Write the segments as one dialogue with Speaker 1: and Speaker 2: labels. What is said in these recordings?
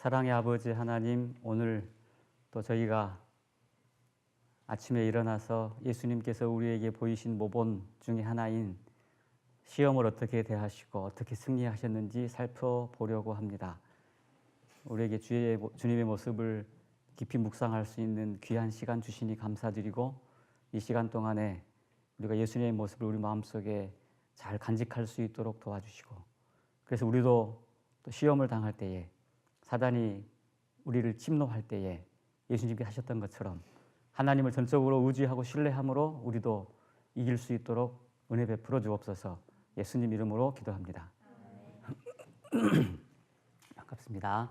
Speaker 1: 사랑의 아버지 하나님, 오늘 또 저희가 아침에 일어나서 예수님께서 우리에게 보이신 모본 중에 하나인 시험을 어떻게 대하시고 어떻게 승리하셨는지 살펴보려고 합니다. 우리에게 주님의 모습을 깊이 묵상할 수 있는 귀한 시간 주시니 감사드리고, 이 시간 동안에 우리가 예수님의 모습을 우리 마음속에 잘 간직할 수 있도록 도와주시고, 그래서 우리도 또 시험을 당할 때에, 사단이 우리를 침노할 때에 예수님께서 하셨던 것처럼 하나님을 전적으로 의지하고 신뢰함으로 우리도 이길 수 있도록 은혜 베풀어 주옵소서. 예수님 이름으로 기도합니다. 반갑습니다.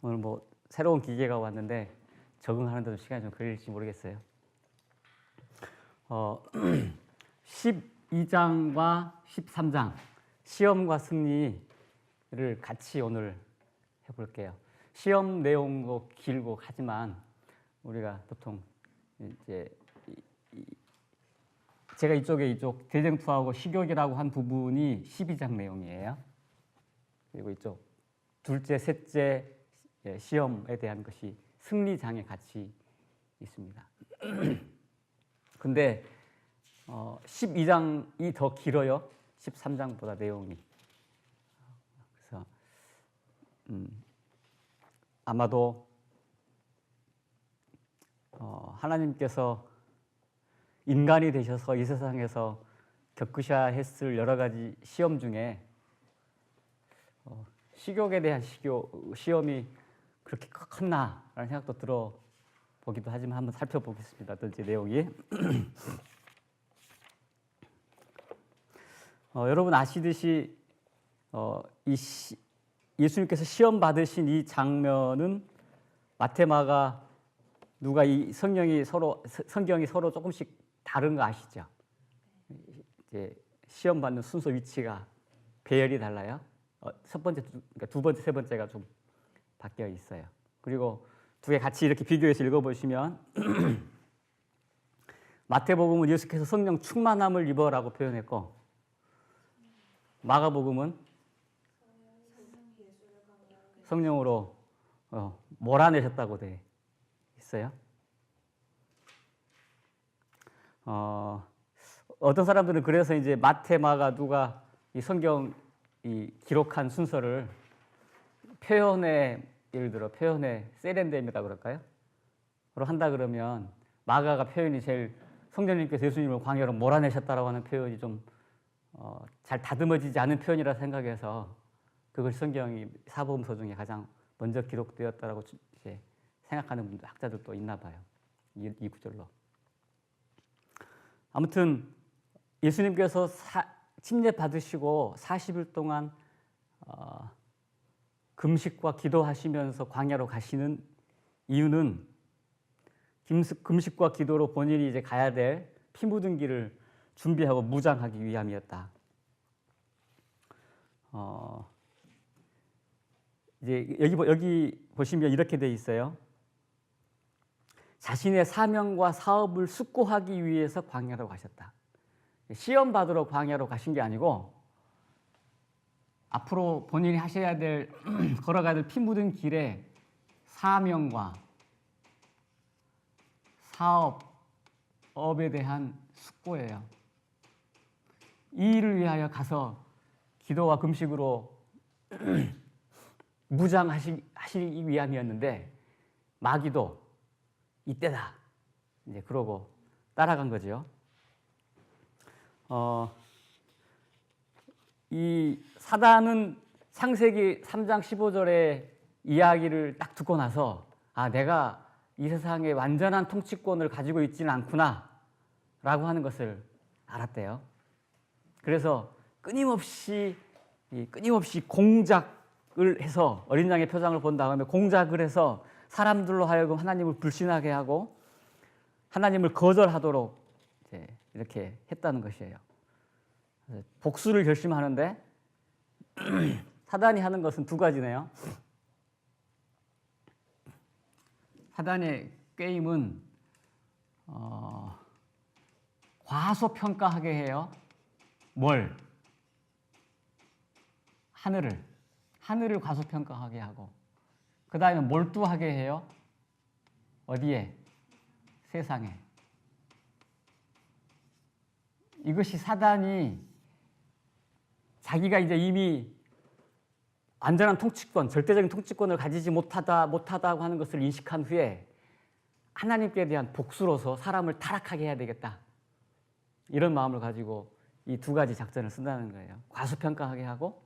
Speaker 1: 오늘 새로운 기계가 왔는데 적응하는데도 시간이 좀 걸릴지 모르겠어요. 12장과 13장 시험과 승리를 같이 오늘 해볼게요. 시험 내용도 길고 하지만 우리가 보통 이제 제가 이쪽 대쟁투하고 식욕이라고 한 부분이 12장 내용이에요. 그리고 이쪽 둘째, 셋째 시험에 대한 것이 승리장에 같이 있습니다. 근데 12장이 더 길어요. 13장보다 내용이. 그래서 아마도 하나님께서 인간이 되셔서 이 세상에서 겪으셔야 했을 여러 가지 시험 중에 식욕에 대한 시험이 그렇게 컸나라는 생각도 들어보기도 하지만 한번 살펴보겠습니다. 어떤지 내용이. 여러분 아시듯이 예수님께서 시험 받으신 이 장면은 마태, 마가, 누가 이 성경이 서로 조금씩 다른 거 아시죠? 이제 시험 받는 순서 위치가 배열이 달라요. 첫 번째, 그러니까 두 번째, 세 번째가 좀 바뀌어 있어요. 그리고 두 개 같이 이렇게 비교해서 읽어보시면 마태복음은 예수께서 성령 충만함을 입어라고 표현했고, 마가복음은 성령으로 몰아내셨다고 돼 있어요. 어떤 사람들은 그래서 이제 마태, 마가, 누가 이 성경 기록한 순서를 예를 들어 표현의 세련됨이다 그럴까요? 그걸 한다 그러면 마가가 표현이 제일 성령님께서 예수님을 광야로 몰아내셨다라고 하는 표현이 좀 잘 다듬어지지 않은 표현이라 생각해서 그걸 성경이 사복음서 중에 가장 먼저 기록되었다라고 이제 생각하는 학자들도 있나 봐요. 이 구절로. 아무튼 예수님께서 침례 받으시고 40일 동안 금식과 기도하시면서 광야로 가시는 이유는 금식과 기도로 본인이 이제 가야 될 피 묻은 길을 준비하고 무장하기 위함이었다. 이제 여기 보시면 이렇게 돼 있어요. 자신의 사명과 사업을 숙고하기 위해서 광야로 가셨다. 시험 받으러 광야로 가신 게 아니고 앞으로 본인이 하셔야 될 걸어가야 될 피 묻은 길의 사명과 사업에 대한 숙고예요. 이 일을 위하여 가서 기도와 금식으로 무장하시기 위함이었는데 마귀도 이때다 이제 그러고 따라간 거죠. 이 사단은 창세기 3장 15절의 이야기를 딱 듣고 나서 내가 이 세상의 완전한 통치권을 가지고 있지는 않구나 라고 하는 것을 알았대요. 그래서 끊임없이 공작을 해서 어린 양의 표상을 본 다음에 공작을 해서 사람들로 하여금 하나님을 불신하게 하고 하나님을 거절하도록 이제 이렇게 했다는 것이에요. 복수를 결심하는데 사단이 하는 것은 두 가지네요. 사단의 게임은 과소평가하게 해요. 뭘? 하늘을 과소평가하게 하고, 그 다음에 몰두하게 해요. 어디에? 세상에. 이것이 사단이 자기가 이제 이미 완전한 통치권, 절대적인 통치권을 가지지 못하다고 하는 것을 인식한 후에 하나님께 대한 복수로서 사람을 타락하게 해야 되겠다. 이런 마음을 가지고 이 두 가지 작전을 쓴다는 거예요. 과소평가하게 하고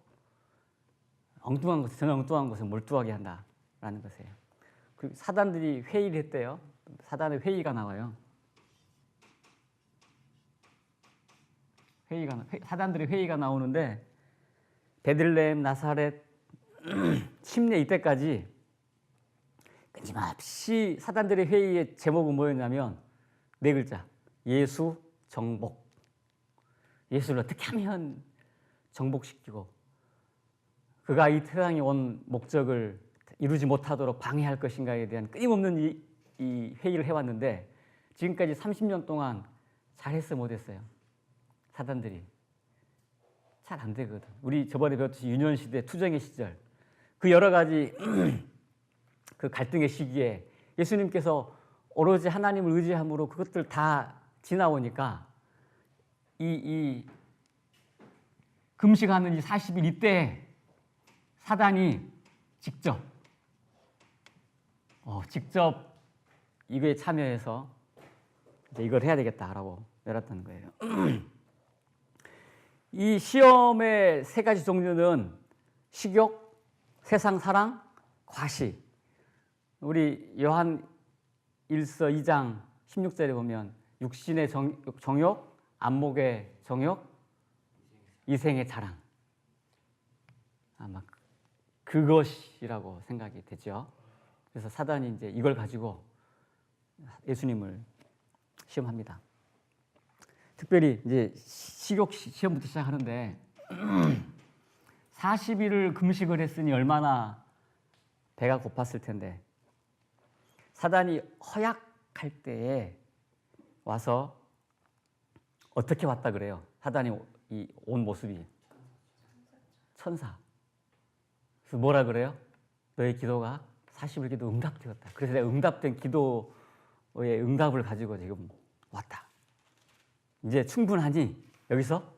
Speaker 1: 엉뚱한 것을, 전혀 엉뚱한 것을 몰두하게 한다라는 것이에요. 그 사단들이 회의를 했대요. 사단의 회의가 나와요. 사단들의 회의가 나오는데 베들레헴, 나사렛, 침례 이때까지 끊임없이 사단들의 회의의 제목은 뭐였냐면 네 글자. 예수 정복. 예수를 어떻게 하면 정복시키고 그가 이 세상에 온 목적을 이루지 못하도록 방해할 것인가에 대한 끊임없는 이 회의를 해왔는데 지금까지 30년 동안 잘했어 못했어요? 사단들이. 잘 안 되거든. 우리 저번에 배웠듯이 유년시대 투정의 시절 그 여러 가지 그 갈등의 시기에 예수님께서 오로지 하나님을 의지함으로 그것들 다 지나오니까 이 금식하는 이 40일 이때에 사단이 직접 이거에 참여해서 이제 이걸 해야 되겠다라고 내렸다는 거예요. 이 시험의 세 가지 종류는 식욕, 세상 사랑, 과시. 우리 요한 1서 2장 16절에 보면 육신의 정욕, 안목의 정욕, 이생의 자랑. 아마 그것이라고 생각이 되죠. 그래서 사단이 이제 이걸 가지고 예수님을 시험합니다. 특별히 이제 식욕 시험부터 시작하는데 40일을 금식을 했으니 얼마나 배가 고팠을 텐데 사단이 허약할 때에 와서 어떻게 왔다 그래요? 사단이 온 모습이 천사. 그래서 뭐라 그래요? 너의 기도가 40일 기도 응답되었다. 그래서 내가 응답된 기도의 응답을 가지고 지금 왔다. 이제 충분하니 여기서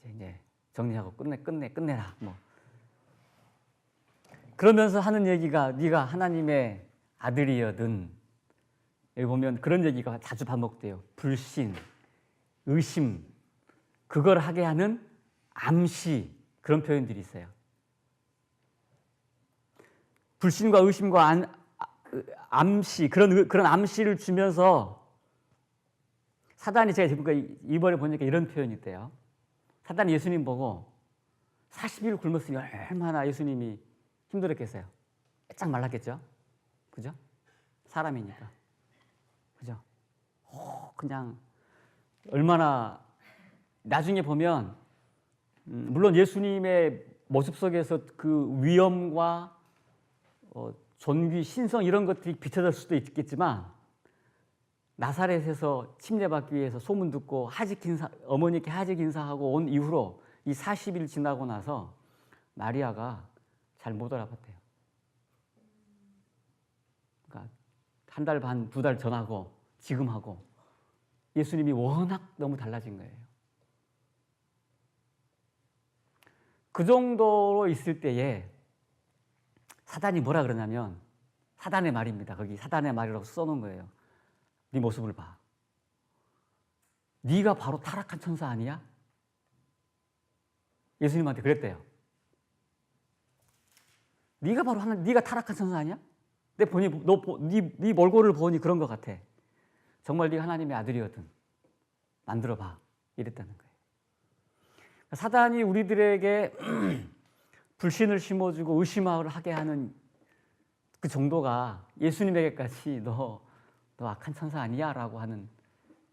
Speaker 1: 이제 정리하고 끝내라. 뭐 그러면서 하는 얘기가 네가 하나님의 아들이여든 여기 보면 그런 얘기가 자주 반복돼요. 불신, 의심, 그걸 하게 하는 암시 그런 표현들이 있어요. 불신과 의심과 암시 그런 암시를 주면서 사단이 제가 이번에 보니까 이런 표현이 있대요. 사단이 예수님 보고 40일 굶었으니 얼마나 예수님이 힘들었겠어요. 쫙 말랐겠죠. 그죠? 사람이니까. 그죠? 그냥 얼마나 나중에 보면 물론 예수님의 모습 속에서 그 위엄과 존귀, 신성 이런 것들이 비춰질 수도 있겠지만 나사렛에서 침례받기 위해서 소문 듣고 어머니께 하직 인사하고 온 이후로 이 40일 지나고 나서 마리아가 잘 못 알아봤대요. 그러니까 한 달 반, 두 달 전하고 지금하고 예수님이 워낙 너무 달라진 거예요. 그 정도로 있을 때에 사단이 뭐라 그러냐면 사단의 말입니다. 거기 사단의 말이라고 써놓은 거예요. 네 모습을 봐. 네가 바로 타락한 천사 아니야? 예수님한테 그랬대요. 네가 바로 네가 타락한 천사 아니야? 내 보니 네 몰골을 보니 그런 것 같아. 정말 네가 하나님의 아들이거든. 만들어봐. 이랬다는 거예요. 사단이 우리들에게 불신을 심어주고 의심을 하게 하는 그 정도가 예수님에게까지 너 악한 천사 아니야? 라고 하는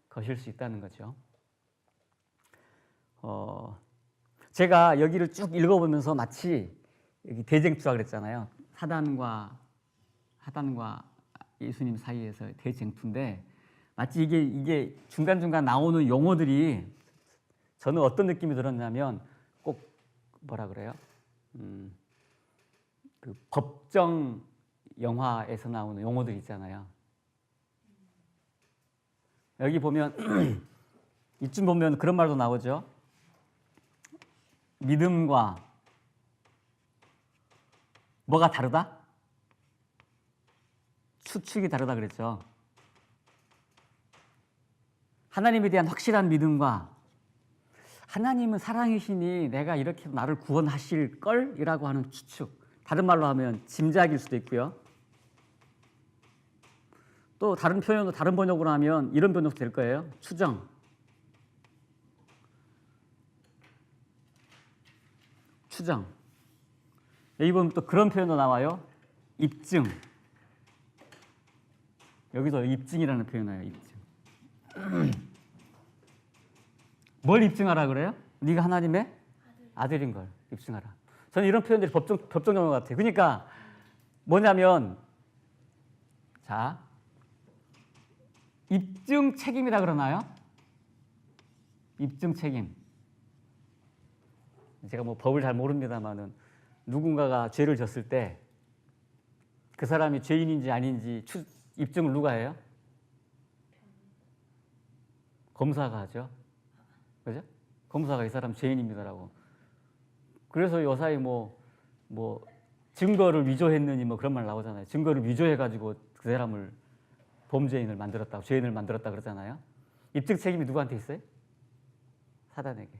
Speaker 1: 것일 수 있다는 거죠. 제가 여기를 쭉 읽어보면서 마치 여기 대쟁투라 그랬잖아요. 사단과 예수님 사이에서 대쟁투인데 마치 이게 중간중간 나오는 용어들이 저는 어떤 느낌이 들었냐면 꼭 뭐라 그래요? 그 법정 영화에서 나오는 용어들 있잖아요. 여기 보면 이쯤 보면 그런 말도 나오죠. 믿음과 뭐가 다르다? 추측이 다르다 그랬죠. 하나님에 대한 확실한 믿음과 하나님은 사랑이시니 내가 이렇게 나를 구원하실 걸이라고 하는 추측, 다른 말로 하면 짐작일 수도 있고요. 또 다른 표현도 다른 번역으로 하면 이런 번역도 될 거예요. 추정. 추정. 여기 보면 또 그런 표현도 나와요. 입증. 여기서 입증이라는 표현 나와요. 입증. 뭘 입증하라 그래요? 네가 하나님의 아들인 걸 입증하라. 저는 이런 표현들이 법정 용어 같아요. 그러니까 뭐냐면 자, 입증 책임이라 그러나요? 입증 책임. 제가 뭐 법을 잘 모릅니다만은 누군가가 죄를 졌을 때 그 사람이 죄인인지 아닌지 입증을 누가 해요? 검사가 하죠. 그죠? 검사가 이 사람 죄인입니다라고. 그래서 요사이 뭐 증거를 위조했느니 뭐 그런 말 나오잖아요. 증거를 위조해가지고 그 사람을 범죄인을 만들었다고, 죄인을 만들었다 그러잖아요. 입증 책임이 누구한테 있어요? 사단에게.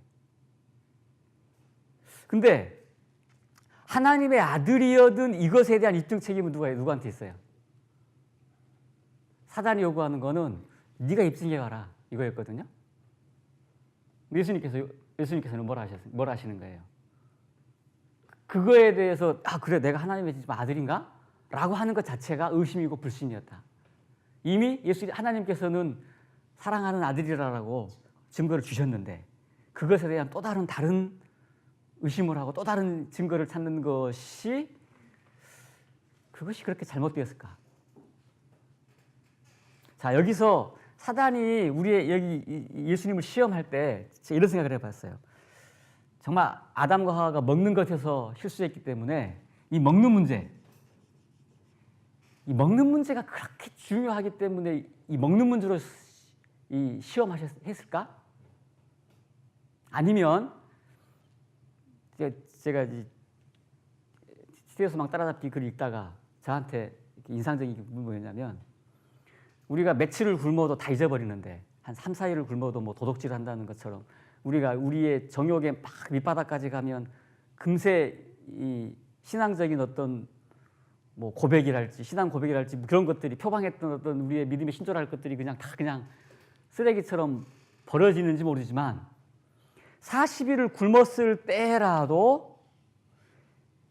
Speaker 1: 근데 하나님의 아들이어든 이것에 대한 입증 책임은 누구한테 있어요? 사단이 요구하는 거는 네가 입증해 와라 이거였거든요. 예수님께서는 뭘 하시는 거예요? 그거에 대해서 그래 내가 하나님의 아들인가? 라고 하는 것 자체가 의심이고 불신이었다. 이미 하나님께서는 사랑하는 아들이라고 증거를 주셨는데 그것에 대한 또 다른 의심을 하고 또 다른 증거를 찾는 그것이 그렇게 잘못되었을까? 자, 여기서 사단이 여기 예수님을 시험할 때 이런 생각을 해봤어요. 정말 아담과 하와가 먹는 것에서 실수했기 때문에 이 먹는 문제가 그렇게 중요하기 때문에 이 먹는 문제로 시험했을까? 아니면 제가 시대의 소망 따라잡기 글을 읽다가 저한테 인상적인 게 뭐였냐면 우리가 며칠을 굶어도 다 잊어버리는데 한 3, 4일을 굶어도 뭐 도둑질을 한다는 것처럼 우리가 우리의 정욕의 막 밑바닥까지 가면 금세 이 신앙적인 어떤 뭐 고백이랄지 신앙 고백이랄지 뭐 그런 것들이 표방했던 어떤 우리의 믿음의 신조랄 것들이 그냥 쓰레기처럼 버려지는지 모르지만 40일을 굶었을 때라도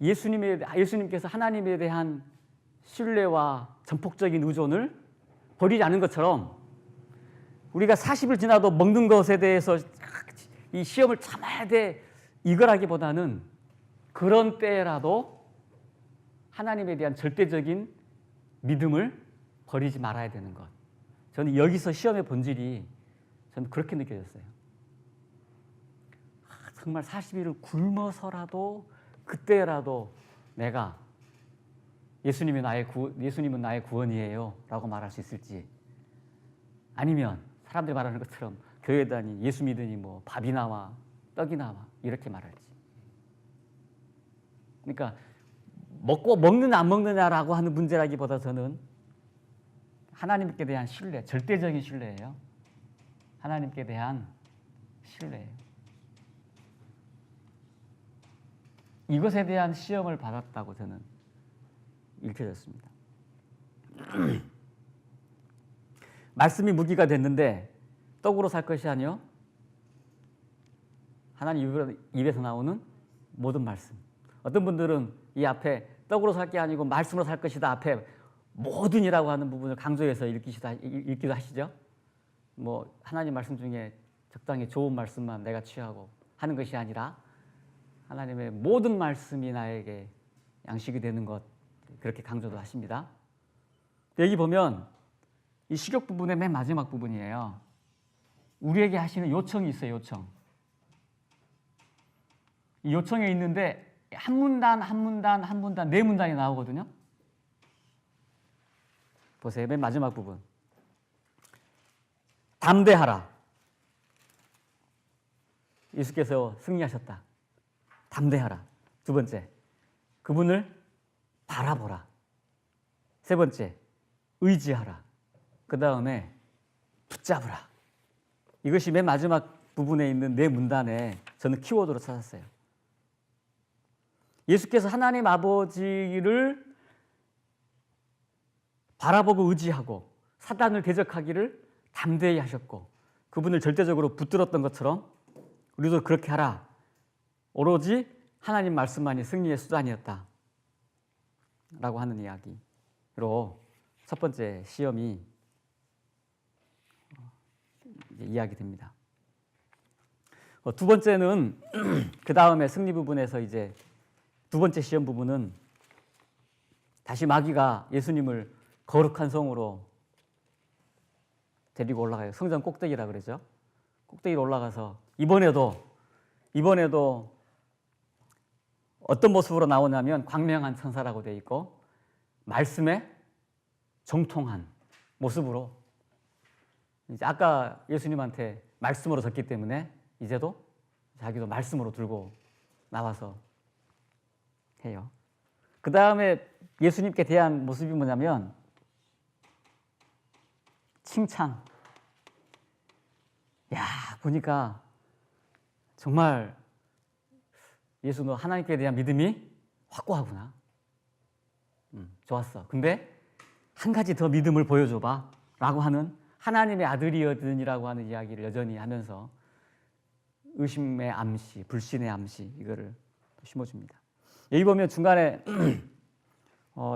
Speaker 1: 예수님께서 하나님에 대한 신뢰와 전폭적인 의존을 버리지 않은 것처럼 우리가 40일 지나도 먹는 것에 대해서 이 시험을 참아야 돼 이거라기보다는 그런 때라도 하나님에 대한 절대적인 믿음을 버리지 말아야 되는 것. 저는 여기서 시험의 본질이 저는 그렇게 느껴졌어요. 정말 40일을 굶어서라도 그때라도 내가 예수님은 나의 구원이에요 라고 말할 수 있을지, 아니면 사람들이 말하는 것처럼 교회 다니 예수 믿으니 뭐 밥이 나와 떡이 나와 이렇게 말할지. 그러니까 먹느냐 안 먹느냐라고 하는 문제라기보다 저는 하나님께 대한 신뢰, 절대적인 신뢰예요. 하나님께 대한 신뢰예요. 이것에 대한 시험을 받았다고 저는 읽혀졌습니다. 말씀이 무기가 됐는데 떡으로 살 것이 아니요 하나님 입에서 나오는 모든 말씀. 어떤 분들은 이 앞에 떡으로 살 게 아니고 말씀으로 살 것이다 앞에 모든이라고 하는 부분을 강조해서 읽기도 하시죠. 뭐 하나님 말씀 중에 적당히 좋은 말씀만 내가 취하고 하는 것이 아니라 하나님의 모든 말씀이 나에게 양식이 되는 것, 그렇게 강조도 하십니다. 여기 보면 이 식욕 부분의 맨 마지막 부분이에요. 우리에게 하시는 요청이 있어요. 요청. 이 요청에 있는데 한 문단 한 문단 한 문단 네 문단이 나오거든요. 보세요. 맨 마지막 부분. 담대하라. 예수께서 승리하셨다. 담대하라. 두 번째, 그분을 바라보라. 세 번째, 의지하라. 그 다음에 붙잡으라. 이것이 맨 마지막 부분에 있는 네 문단에 저는 키워드로 찾았어요. 예수께서 하나님 아버지를 바라보고 의지하고 사단을 대적하기를 담대히 하셨고 그분을 절대적으로 붙들었던 것처럼 우리도 그렇게 하라. 오로지 하나님 말씀만이 승리의 수단이었다 라고 하는 이야기로 첫 번째 시험이 이야기됩니다. 두 번째는 그 다음에 승리 부분에서 이제 두 번째 시험 부분은 다시 마귀가 예수님을 거룩한 성으로 데리고 올라가요. 성전 꼭대기라 그러죠. 꼭대기로 올라가서 이번에도 어떤 모습으로 나오냐면 광명한 천사라고 되어 있고 말씀에 정통한 모습으로 이제 아까 예수님한테 말씀으로 졌기 때문에 이제도 자기도 말씀으로 들고 나와서 해요. 그 다음에 예수님께 대한 모습이 뭐냐면 칭찬. 야, 보니까 정말 예수 너 하나님께 대한 믿음이 확고하구나. 좋았어. 근데 한 가지 더 믿음을 보여줘봐 라고 하는 하나님의 아들이거든이라고 하는 이야기를 여전히 하면서 의심의 암시, 불신의 암시 이거를 심어줍니다. 여기 보면 중간에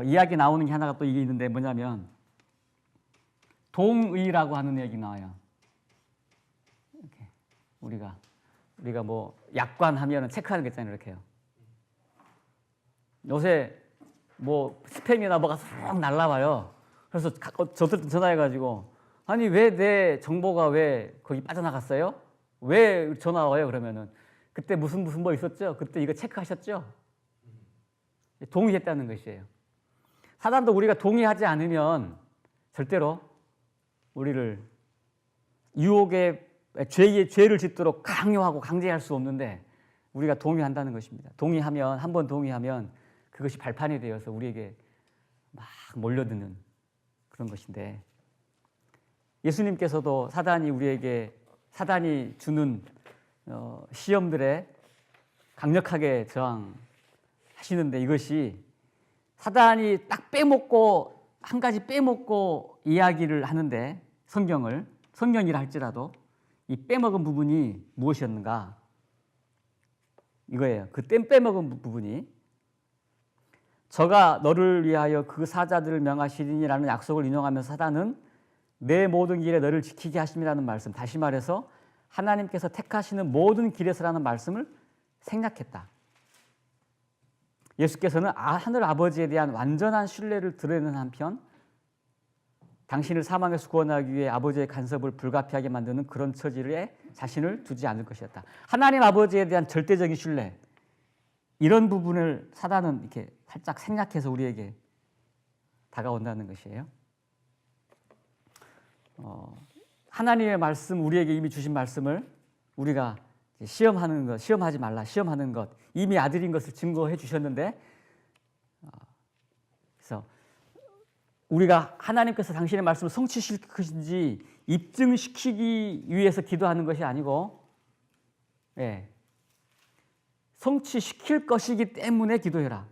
Speaker 1: 이야기 나오는 게 하나가 또 이게 있는데 뭐냐면 동의라고 하는 얘기 나와요. 이렇게 우리가 뭐 약관 하면은 체크하는 게 있잖아요. 이렇게요. 요새 뭐 스팸이나 뭐가 쏙 날라와요. 그래서 저들 전화해가지고 아니 왜 내 정보가 왜 거기 빠져나갔어요? 왜 전화 와요? 그러면은 그때 무슨 뭐 있었죠? 그때 이거 체크하셨죠? 동의했다는 것이에요. 사단도 우리가 동의하지 않으면 절대로 우리를 유혹의 죄를 짓도록 강요하고 강제할 수 없는데 우리가 동의한다는 것입니다. 한번 동의하면 그것이 발판이 되어서 우리에게 막 몰려드는 그런 것인데 예수님께서도 사단이 주는 시험들에 강력하게 저항하시는데 이것이 사단이 딱 한 가지 빼먹고 이야기를 하는데 성경이라 할지라도 이 빼먹은 부분이 무엇이었는가? 이거예요. 그 빼먹은 부분이 저가 너를 위하여 그 사자들을 명하시리니라는 약속을 인용하면서 사단은 내 모든 길에 너를 지키게 하심이라는 말씀, 다시 말해서 하나님께서 택하시는 모든 길에서라는 말씀을 생략했다. 예수께서는 하늘 아버지에 대한 완전한 신뢰를 드러내는 한편 당신을 사망에서 구원하기 위해 아버지의 간섭을 불가피하게 만드는 그런 처지에 자신을 두지 않을 것이었다. 하나님 아버지에 대한 절대적인 신뢰, 이런 부분을 사단은 이렇게 살짝 생략해서 우리에게 다가온다는 것이에요. 하나님의 말씀, 우리에게 이미 주신 말씀을 우리가 시험하지 말라, 시험하는 것, 이미 아들인 것을 증거해 주셨는데, 그래서 우리가 하나님께서 당신의 말씀을 성취시킬 것인지 입증시키기 위해서 기도하는 것이 아니고, 성취시킬 것이기 때문에 기도해라.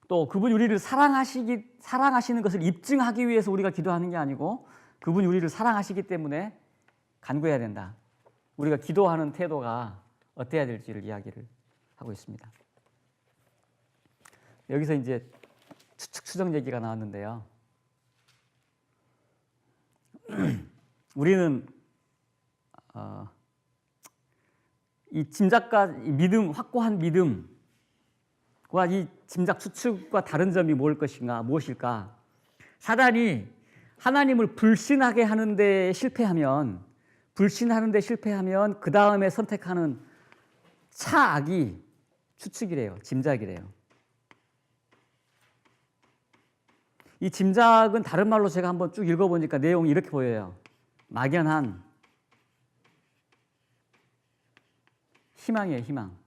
Speaker 1: 또 그분이 우리를 사랑하시는 것을 입증하기 위해서 우리가 기도하는 게 아니고 그분이 우리를 사랑하시기 때문에 간구해야 된다. 우리가 기도하는 태도가 어때야 될지를 이야기를 하고 있습니다. 여기서 이제 추정 얘기가 나왔는데요. 우리는 이 짐작과 믿음, 확고한 믿음과 이 짐작 추측과 다른 점이 무엇일까? 사단이 하나님을 불신하게 하는 데 실패하면 그 다음에 선택하는 차악이 추측이래요. 짐작이래요. 이 짐작은 다른 말로 제가 한번 쭉 읽어보니까 내용이 이렇게 보여요. 막연한 희망이에요, 희망.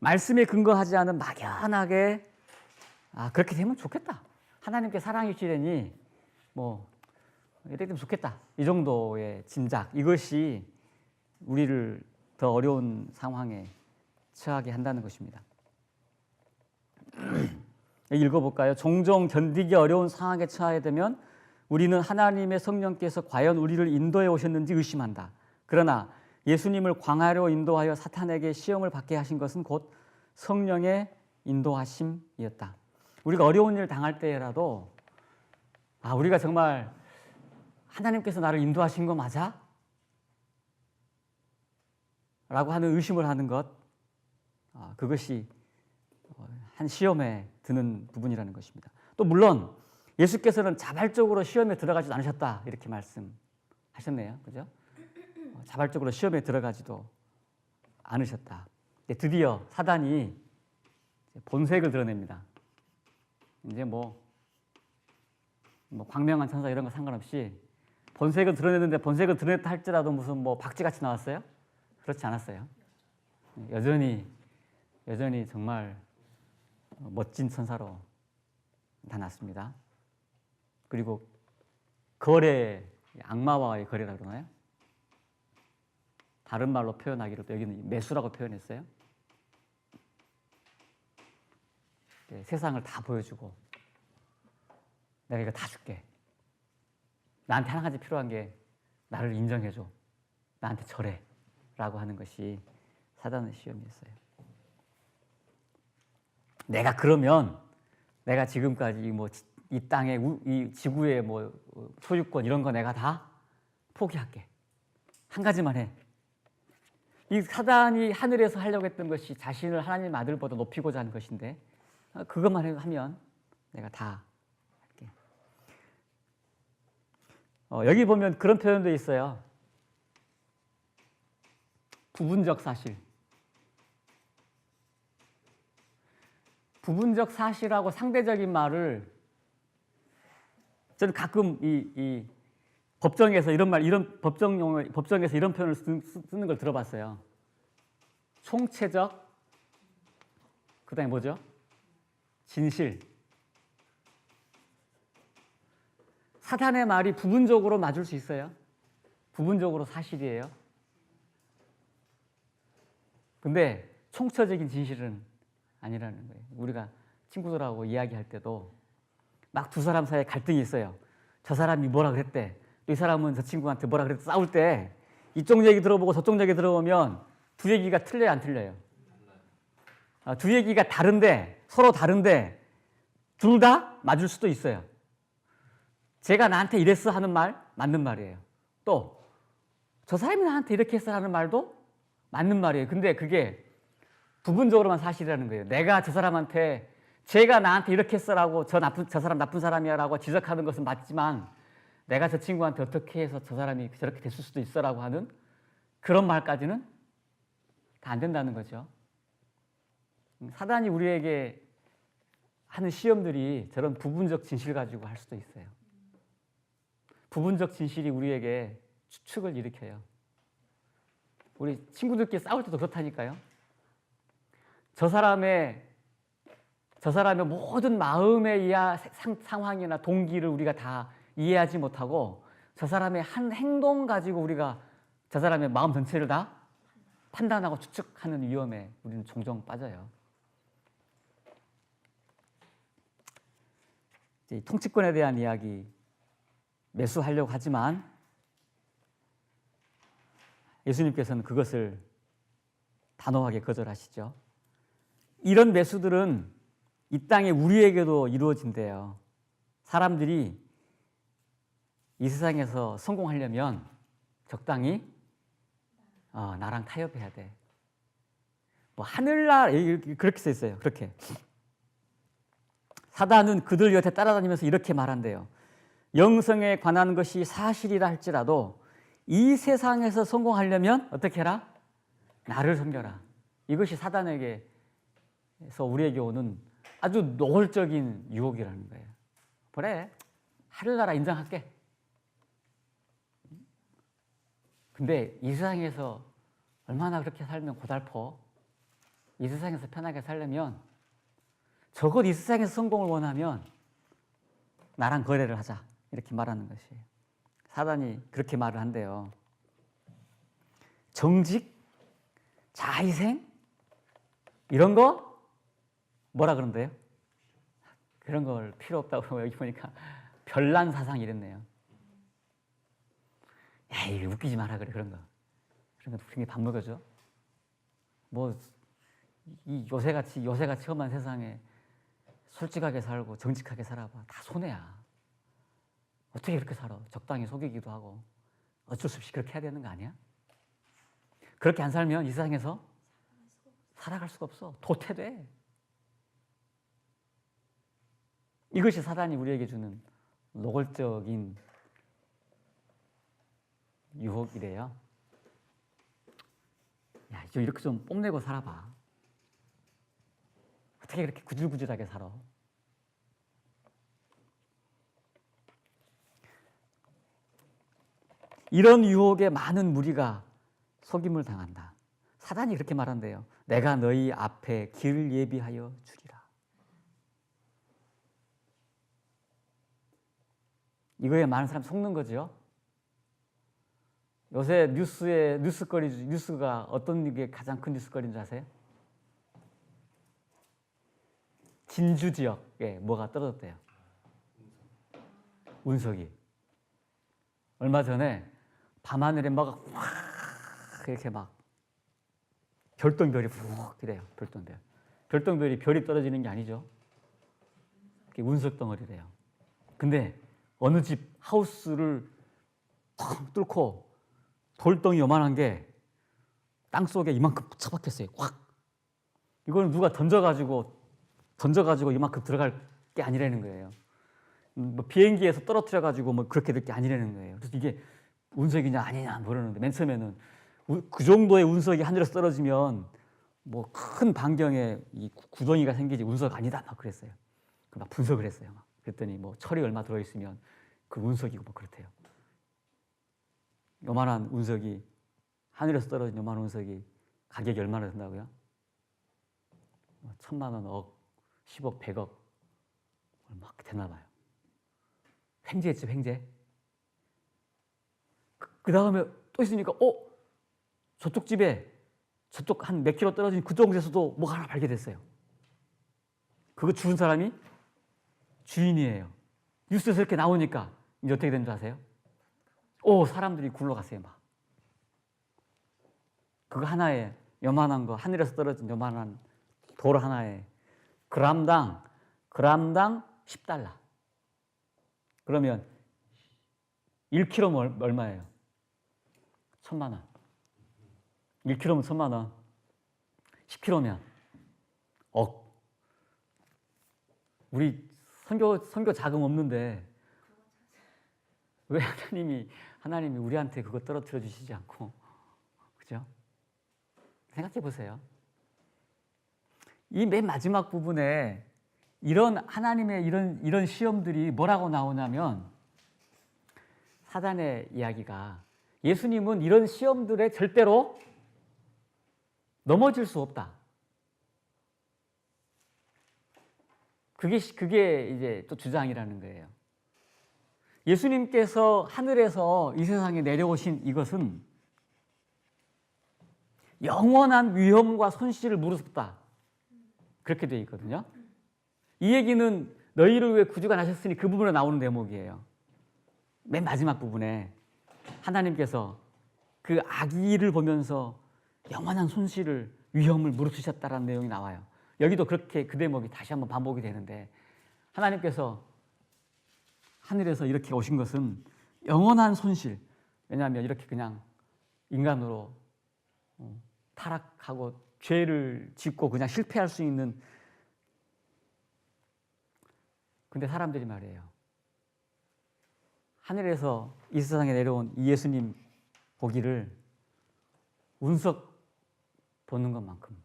Speaker 1: 말씀에 근거하지 않은 막연하게 그렇게 되면 좋겠다. 하나님께 사랑이 주시려니 뭐 이렇게 되면 좋겠다. 이 정도의 짐작, 이것이 우리를 더 어려운 상황에 처하게 한다는 것입니다. 읽어볼까요? 종종 견디기 어려운 상황에 처하게 되면 우리는 하나님의 성령께서 과연 우리를 인도해 오셨는지 의심한다. 그러나 예수님을 광야로 인도하여 사탄에게 시험을 받게 하신 것은 곧 성령의 인도하심이었다. 우리가 어려운 일을 당할 때라도 우리가 정말 하나님께서 나를 인도하신 거 맞아? 라고 하는 의심을 하는 것, 그것이 한 시험에 드는 부분이라는 것입니다. 또 물론 예수께서는 자발적으로 시험에 들어가지도 않으셨다 이렇게 말씀하셨네요. 그죠? 자발적으로 시험에 들어가지도 않으셨다. 드디어 사단이 본색을 드러냅니다. 이제 뭐 광명한 천사 이런 거 상관없이 본색을 드러냈는데, 본색을 드러냈다 할지라도 무슨 뭐 박쥐같이 나왔어요? 그렇지 않았어요. 여전히 정말 멋진 천사로 나타났습니다. 그리고 거래, 악마와의 거래라고 그러나요? 다른 말로 표현하기로도 여기는 매수라고 표현했어요. 세상을 다 보여주고 내가 이거 다 줄게. 나한테 한 가지 필요한 게 나를 인정해줘. 나한테 절해. 라고 하는 것이 사단의 시험이었어요. 내가 그러면 내가 지금까지 뭐 이 땅에 이 지구의 뭐 소유권 이런 거 내가 다 포기할게. 한 가지만 해. 이 사단이 하늘에서 하려고 했던 것이 자신을 하나님 아들보다 높이고자 하는 것인데, 그것만 하면 내가 다 할게. 여기 보면 그런 표현도 있어요. 부분적 사실. 부분적 사실하고 상대적인 말을 저는 가끔 이 법정에서 법정에서 이런 표현을 쓰는 걸 들어봤어요. 총체적, 그다음에 뭐죠? 진실. 사탄의 말이 부분적으로 맞을 수 있어요. 부분적으로 사실이에요. 근데 총체적인 진실은 아니라는 거예요. 우리가 친구들하고 이야기할 때도 막 두 사람 사이에 갈등이 있어요. 저 사람이 뭐라 그랬대. 또 이 사람은 저 친구한테 뭐라 그랬대. 싸울 때 이쪽 얘기 들어보고 저쪽 얘기 들어보면 두 얘기가 틀려요, 안 틀려요? 두 얘기가 다른데, 서로 다른데 둘 다 맞을 수도 있어요. 제가 나한테 이랬어 하는 말 맞는 말이에요. 또 저 사람이 나한테 이렇게 했어 하는 말도 맞는 말이에요. 근데 그게 부분적으로만 사실이라는 거예요. 내가 저 사람한테 제가 나한테 이렇게 했어라고 저 사람 나쁜 사람이야라고 지적하는 것은 맞지만, 내가 저 친구한테 어떻게 해서 저 사람이 저렇게 됐을 수도 있어라고 하는 그런 말까지는 다 안 된다는 거죠. 사단이 우리에게 하는 시험들이 저런 부분적 진실 가지고 할 수도 있어요. 부분적 진실이 우리에게 추측을 일으켜요. 우리 친구들끼리 싸울 때도 그렇다니까요. 저 사람의 모든 마음의 상황이나 동기를 우리가 다 이해하지 못하고 저 사람의 한 행동 가지고 우리가 저 사람의 마음 전체를 다 판단하고 추측하는 위험에 우리는 종종 빠져요. 이제 통치권에 대한 이야기 매수하려고 하지만 예수님께서는 그것을 단호하게 거절하시죠. 이런 매수들은 이 땅에 우리에게도 이루어진대요. 사람들이 이 세상에서 성공하려면 적당히 나랑 타협해야 돼. 뭐 하늘나라 그렇게 써 있어요. 그렇게. 사단은 그들 곁에 따라다니면서 이렇게 말한대요. 영성에 관한 것이 사실이라 할지라도 이 세상에서 성공하려면 어떻게 해라? 나를 섬겨라. 이것이 사단에게서 우리에게 오는 아주 노골적인 유혹이라는 거예요. 그래, 하늘나라 인정할게. 근데 이 세상에서 얼마나 그렇게 살면 고달퍼? 이 세상에서 편하게 살려면 적어도 이 세상에서 성공을 원하면 나랑 거래를 하자. 이렇게 말하는 것이에요. 사단이 그렇게 말을 한대요. 정직, 자희생 이런 거 뭐라 그런대요? 그런 걸 필요 없다고 여기 보니까 별난 사상 이랬네요. 에이, 웃기지 마라 그래 그런 거. 그런 거 굉장히 밥 먹여줘. 뭐 이 요새같이 험한 세상에 솔직하게 살고 정직하게 살아봐. 다 손해야. 어떻게 그렇게 살아? 적당히 속이기도 하고 어쩔 수 없이 그렇게 해야 되는 거 아니야? 그렇게 안 살면 이 세상에서 살아갈 수가 없어. 도태돼. 이것이 사단이 우리에게 주는 노골적인 유혹이래요. 야, 이렇게 좀 뽐내고 살아봐. 어떻게 그렇게 구질구질하게 살아? 이런 유혹에 많은 무리가 속임을 당한다. 사단이 그렇게 말한대요. 내가 너희 앞에 길 예비하여 주리라. 이거에 많은 사람 속는 거죠. 요새 뉴스가 어떤 게 가장 큰 뉴스거리인 줄 아세요? 진주 지역에 뭐가 떨어졌대요. 운석이. 얼마 전에 밤하늘에 막 이렇게 막 별똥별이 푹 이래요. 별똥별. 별똥별이 별이 떨어지는 게 아니죠. 그게 운석 덩어리래요. 근데 어느 집 하우스를 탁 뚫고 돌덩이 요만한 게 땅속에 이만큼 처박혔어요. 확. 이거는 누가 던져가지고 이만큼 들어갈 게 아니라는 거예요. 뭐 비행기에서 떨어뜨려가지고 뭐 그렇게 될 게 아니라는 거예요. 그래서 이게 운석이냐 아니냐 모르는데 맨 처음에는 그 정도의 운석이 하늘에서 떨어지면 뭐 큰 반경에 이 구덩이가 생기지 운석 아니다 막 그랬어요. 막 분석을 했어요. 막. 그랬더니 뭐 철이 얼마 들어있으면 그 운석이고 뭐 그렇대요. 요만한 운석이 하늘에서 떨어진 요만한 운석이 가격이 얼마나 된다고요? 1,000만 원, 억, 10억, 100억 막 되나 봐요. 횡재했죠, 횡재. 그 다음에 또 있으니까 저쪽 집에 저쪽 한 몇 킬로 떨어진 그쪽 에서도 뭐가 하나 발견됐어요. 그거 주운 사람이 주인이에요. 뉴스에서 이렇게 나오니까 이제 어떻게 된 줄 아세요? 사람들이 굴러갔어요. 막. 그거 하나에 요만한 거 하늘에서 떨어진 요만한 돌 하나에 그람당 10달러. 그러면 1kg면 얼마예요? 1,000만 원. 1kg면 1,000만 원. 10kg면 억. 우리 선교 자금 없는데 왜 하나님이 우리한테 그거 떨어뜨려 주시지 않고, 그죠? 생각해 보세요. 이 맨 마지막 부분에 이런 하나님의 이런 시험들이 뭐라고 나오냐면 사단의 이야기가 예수님은 이런 시험들에 절대로 넘어질 수 없다. 그게 이제 또 주장이라는 거예요. 예수님께서 하늘에서 이 세상에 내려오신 이것은 영원한 위험과 손실을 무릅쓰다. 그렇게 되어 있거든요. 이 얘기는 너희를 위해 구주가 나셨으니 그 부분에 나오는 대목이에요. 맨 마지막 부분에 하나님께서 그 아기를 보면서 영원한 손실을 위험을 무릅쓰셨다라는 내용이 나와요. 여기도 그렇게 그 대목이 다시 한번 반복이 되는데 하나님께서 하늘에서 이렇게 오신 것은 영원한 손실. 왜냐하면 이렇게 그냥 인간으로 타락하고 죄를 짓고 그냥 실패할 수 있는. 근데 사람들이 말이에요. 하늘에서 이 세상에 내려온 이 예수님 보기를 운석 보는 것만큼,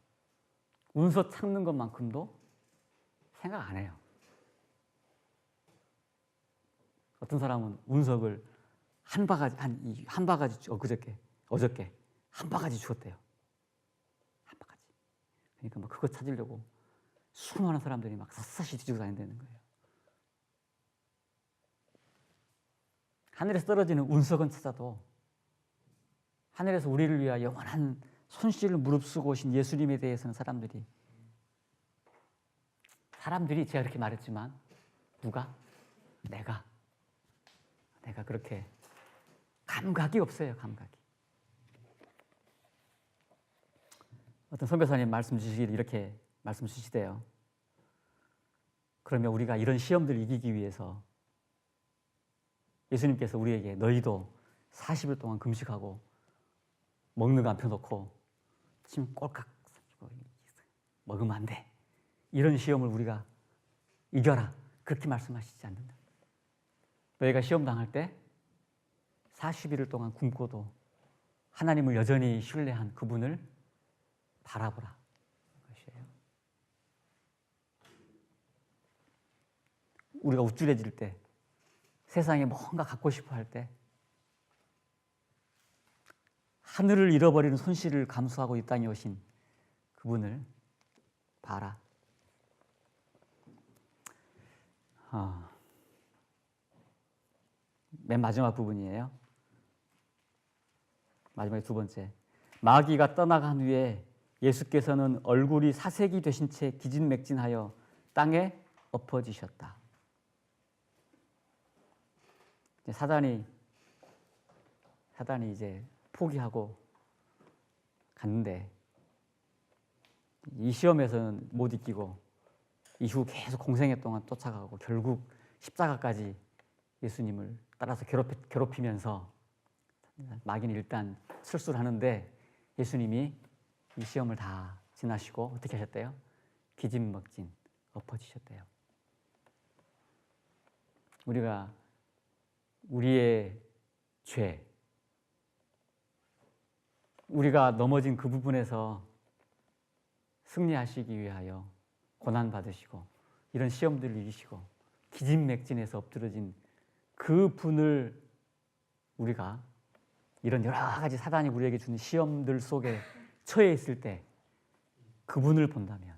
Speaker 1: 운석 찾는 것만큼도 생각 안 해요. 어떤 사람은 운석을 한 바가지 어저께 한 바가지 주었대요. 한 바가지. 그러니까 막 그거 찾으려고 수많은 사람들이 막 샅샅이 뒤지고 다닌다는 거예요. 하늘에서 떨어지는 운석은 찾아도 하늘에서 우리를 위하여 영원한 손실을 무릅쓰고 오신 예수님에 대해서는 사람들이 제가 그렇게 말했지만 누가? 내가 그렇게 감각이 없어요. 감각이. 어떤 선교사님 말씀 주시기를 이렇게 말씀 주시대요. 그러면 우리가 이런 시험들을 이기기 위해서 예수님께서 우리에게 너희도 40일 동안 금식하고 먹는 거 안 펴놓고 침 꼴깍 먹으면 안 돼. 이런 시험을 우리가 이겨라. 그렇게 말씀하시지 않는다. 너희가 시험 당할 때 40일을 동안 굶고도 하나님을 여전히 신뢰한 그분을 바라보라. 그것이에요. 우리가 우쭐해질 때, 세상에 뭔가 갖고 싶어 할 때, 하늘을 잃어버리는 손실을 감수하고 이 땅에 오신 그분을 봐라. 맨 마지막 부분이에요. 마지막에 두 번째. 마귀가 떠나간 후에 예수께서는 얼굴이 사색이 되신 채 기진맥진하여 땅에 엎어지셨다. 사단이 이제 포기하고 갔는데 이 시험에서는 못 이기고 이후 계속 공생애 동안 쫓아가고 결국 십자가까지 예수님을 따라서 괴롭히면서 마귀는 일단 실수를 하는데 예수님이 이 시험을 다 지나시고 어떻게 하셨대요? 기진맥진 엎어지셨대요. 우리가 우리의 죄, 우리가 넘어진 그 부분에서 승리하시기 위하여 고난받으시고 이런 시험들을 이기시고 기진맥진해서 엎드러진 그 분을 우리가 이런 여러 가지 사단이 우리에게 주는 시험들 속에 처해 있을 때 그분을 본다면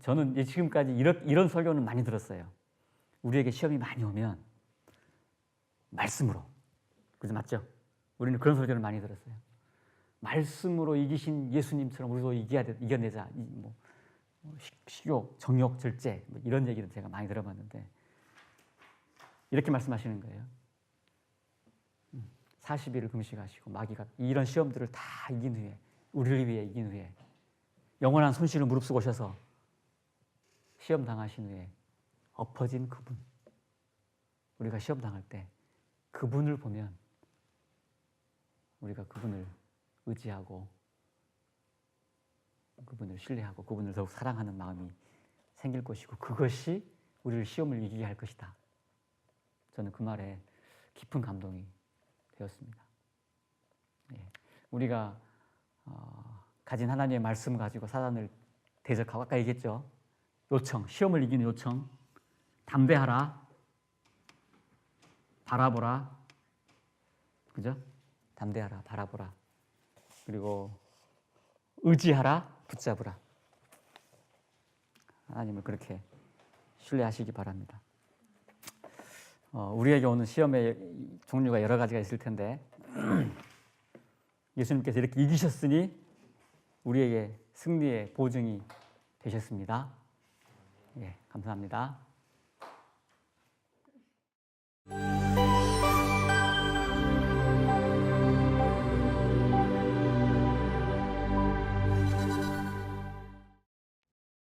Speaker 1: 저는 지금까지 이런 설교는 많이 들었어요. 우리에게 시험이 많이 오면 말씀으로, 그죠? 맞죠? 우리는 그런 설교를 많이 들었어요. 말씀으로 이기신 예수님처럼 우리도 이겨내자. 식욕, 정욕, 절제 이런 얘기를 제가 많이 들어봤는데 이렇게 말씀하시는 거예요. 40일을 금식하시고 마귀가 이런 시험들을 다 이긴 후에, 우리를 위해 이긴 후에 영원한 손실을 무릅쓰고 오셔서 시험 당하신 후에 엎어진 그분, 우리가 시험 당할 때 그분을 보면 우리가 그분을 의지하고 그분을 신뢰하고 그분을 더욱 사랑하는 마음이 생길 것이고 그것이 우리를 시험을 이기게 할 것이다. 저는 그 말에 깊은 감동이 되었습니다. 우리가 가진 하나님의 말씀 가지고 사단을 대적하고 아까 얘기했죠. 요청, 시험을 이기는 요청, 담대하라, 바라보라, 그죠? 담대하라, 바라보라. 그리고 의지하라, 붙잡으라. 하나님을 그렇게 신뢰하시기 바랍니다. 우리에게 오는 시험의 종류가 여러 가지가 있을 텐데 예수님께서 이렇게 이기셨으니 우리에게 승리의 보증이 되셨습니다. 감사합니다.